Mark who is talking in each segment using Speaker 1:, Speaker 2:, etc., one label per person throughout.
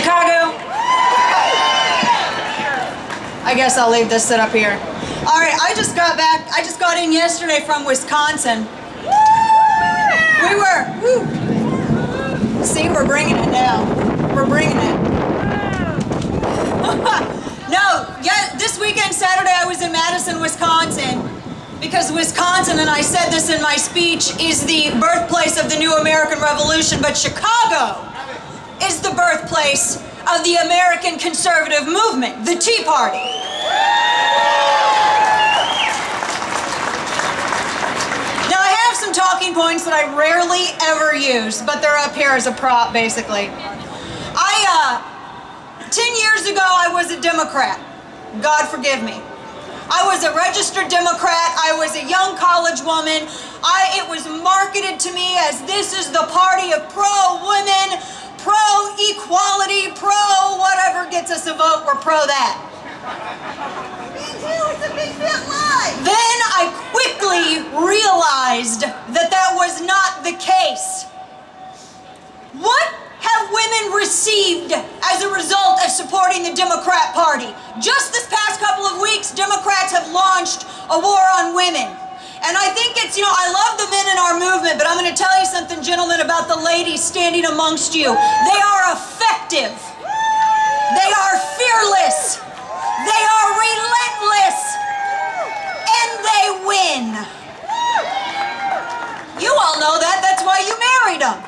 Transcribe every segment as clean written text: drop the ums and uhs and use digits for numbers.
Speaker 1: Chicago. I guess I'll leave this set up here. All right, I just got in yesterday from Wisconsin. See, we're bringing it now. We're bringing it. No, yeah, this weekend, Saturday, I was in Madison, Wisconsin, because Wisconsin, and I said this in my speech, is the birthplace of the new American Revolution, but Chicago is the birthplace of the American conservative movement, the Tea Party. Now, I have some talking points that I rarely ever use, but they're up here as a prop, basically. 10 years ago, I was a Democrat. God forgive me. I was a registered Democrat. I was a young college woman. It was marketed to me as this is the party of pro-women, pro-equality, pro-whatever gets us a vote, we're pro that. Me too, it's a big fat lie. Then I quickly realized that that was not the case. What have women received as a result of supporting the Democrat Party? Just this past couple of weeks, Democrats have launched a war on women. And I think it's, I love the men in our movement, but I'm going to tell you something, gentlemen, about the ladies standing amongst you. They are effective. They are fearless. They are relentless. And they win. You all know that. That's why you married them.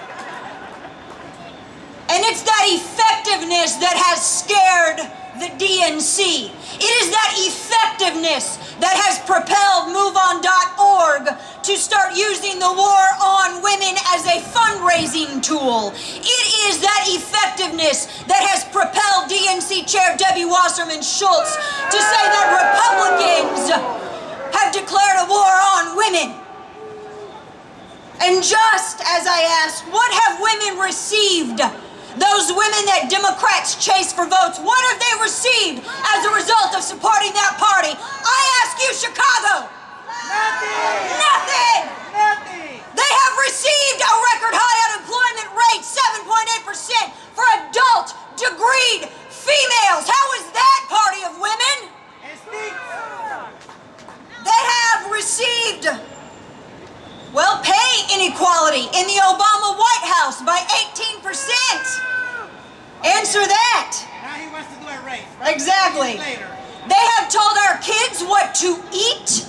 Speaker 1: And it's that effectiveness that has scared the DNC. It is that effectiveness that has propelled MoveOn.org to start using the war on women as a fundraising tool. It is that effectiveness that has propelled DNC Chair Debbie Wasserman Schultz to say that Republicans have declared a war on women. And just as I asked, what have women received? Those women that Democrats chase for votes, what have they received as a result of supporting that party? I ask you, Chicago.
Speaker 2: Nothing.
Speaker 1: Nothing.
Speaker 2: Nothing.
Speaker 1: They have received a record high unemployment rate, 7.8% for adult, degreed females. How is that party of women?
Speaker 2: It stinks.
Speaker 1: They have received, well, pay inequality in the Obama White House by 18%. Answer that.
Speaker 2: Now he wants to do a race.
Speaker 1: Exactly.
Speaker 2: Later.
Speaker 1: They have told our kids what to eat.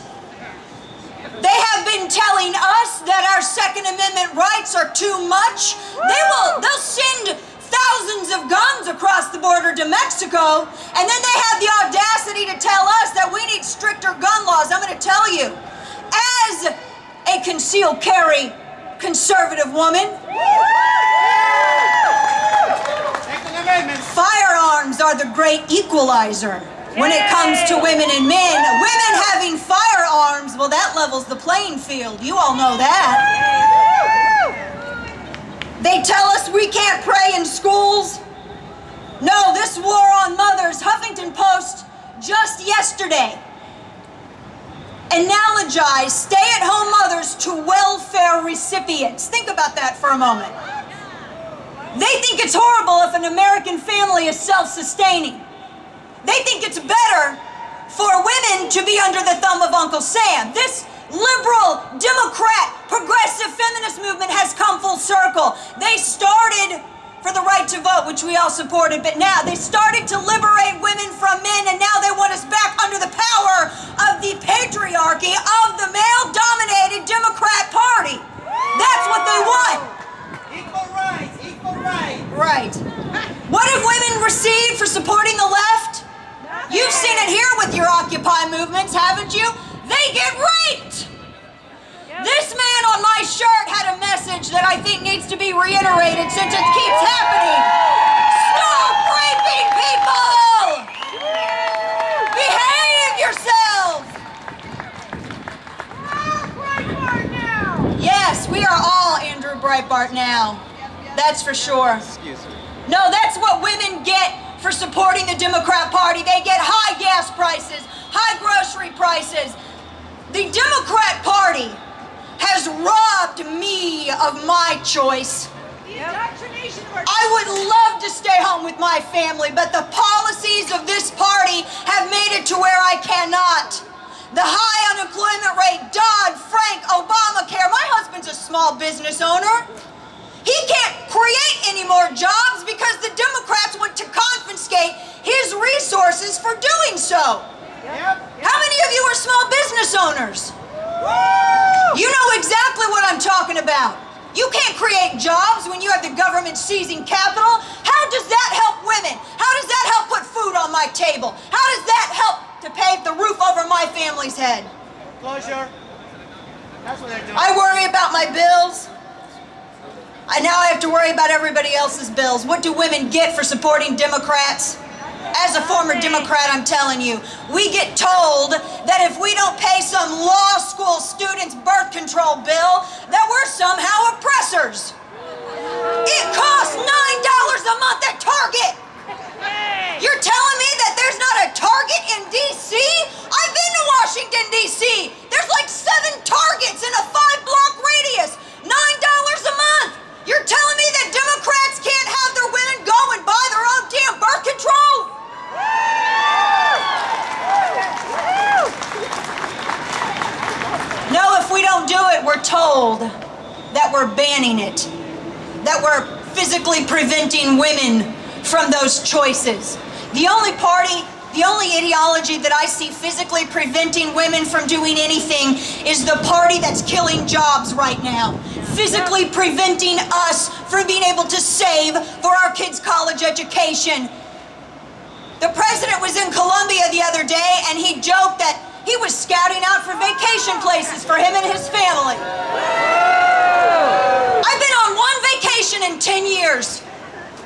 Speaker 1: They have been telling us that our Second Amendment rights are too much. They'll send thousands of guns across the border to Mexico, and then they have the audacity to tell us that we need stricter gun laws. I'm going to tell you, as a concealed carry conservative woman, firearms are the great equalizer when it comes to women and men. Women having firearms, well, that levels the playing field. You all know that. They tell us we can't pray in schools. No, this war on mothers, Huffington Post just yesterday analogized stay-at-home mothers to welfare recipients. Think about that for a moment. They think it's horrible if an American family is self-sustaining. They think it's better for women to be under the thumb of Uncle Sam. This liberal, Democrat, progressive feminist movement has come full circle. They started for the right to vote, which we all supported, but now they started to liberate women from men, and now they want us back under the power of the patriarchy of the male-dominated Democrat Party. That's what they want.
Speaker 2: Equal rights, equal rights.
Speaker 1: Right. What have women received for supporting the left? You've seen it here with your Occupy movements, haven't you? They get raped. This man on my shirt had a message that I think needs to be reiterated since it keeps happening. Stop raping people! Behave yourselves!
Speaker 2: Breitbart now.
Speaker 1: Yes, we are all Andrew Breitbart now. That's for sure.
Speaker 3: Excuse me.
Speaker 1: No, that's what women get for supporting the Democrat Party. They get high gas prices, high grocery prices. The Democrat Party has robbed me of my choice. I would love to stay home with my family, but the policies of this party have made it to where I cannot. The high unemployment rate, Dodd-Frank, Obamacare. My husband's a small business owner. He can't create any more jobs because the Democrats want to confiscate his resources for doing so. How many of you are small business owners? You know exactly what I'm talking about. You can't create jobs when you have the government seizing capital. How does that help women? How does that help put food on my table? How does that help to pave the roof over my family's head?
Speaker 2: Closure. That's what they're doing.
Speaker 1: I worry about my bills. Now I have to worry about everybody else's bills. What do women get for supporting Democrats? As a former Democrat, I'm telling you, we get told that if we don't pay some law school student's birth control bill, that we're somehow oppressors. It costs $9 a month at Target. You're telling me that there's not a Target in D.C.? I've been to Washington, D.C. There's like 7 Targets in a 5-block radius. $9 a month. You're telling me that Democrats can't have their women go and buy their own damn birth control? No, if we don't do it, we're told that we're banning it, that we're physically preventing women from those choices. The only party, the only ideology that I see physically preventing women from doing anything is the party that's killing jobs right now. Physically preventing us from being able to save for our kids' college education. The president was in Colombia the other day and he joked that he was scouting out for vacation places for him and his family. I've been on one vacation in 10 years.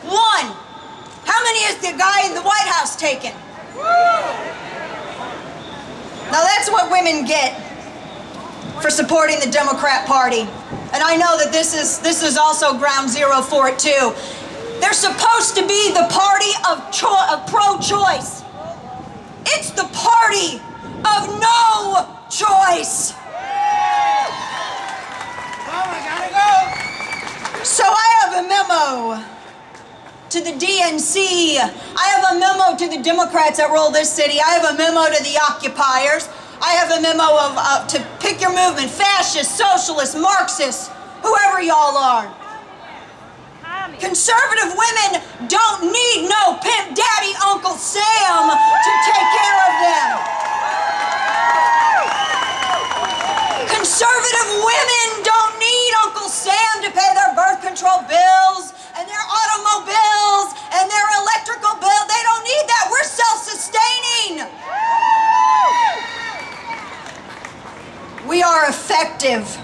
Speaker 1: One. How many has the guy in the White House taken? Now that's what women get for supporting the Democrat Party. And I know that this is also ground zero for it too. They're supposed to be the party of pro-choice. It's the party of no choice. So I have a memo to the DNC. I have a memo to the Democrats that rule this city. I have a memo to the occupiers. I have a memo to pick your movement, fascists, socialists, Marxists, whoever y'all are. Conservative women don't need no pimp daddy Uncle Sam to take care of them. Conservative women don't need Uncle Sam to pay their birth control bills and their automobiles and their electrical bill. They don't need that. We're self-sustaining. We are effective.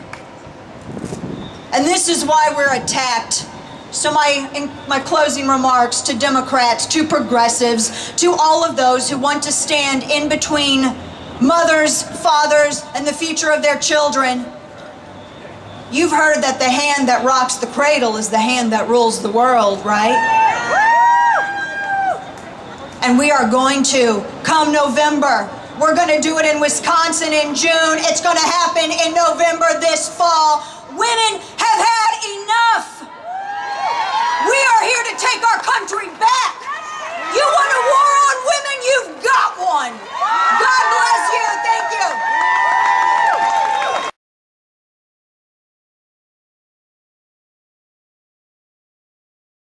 Speaker 1: And this is why we're attacked. So in my closing remarks to Democrats, to progressives, to all of those who want to stand in between mothers, fathers, and the future of their children. You've heard that the hand that rocks the cradle is the hand that rules the world, right? And we are going to, come November, we're going to do it in Wisconsin in June. It's going to happen in November this fall. Women have had enough. We are here to take our country back. You want a war on women? You've got one.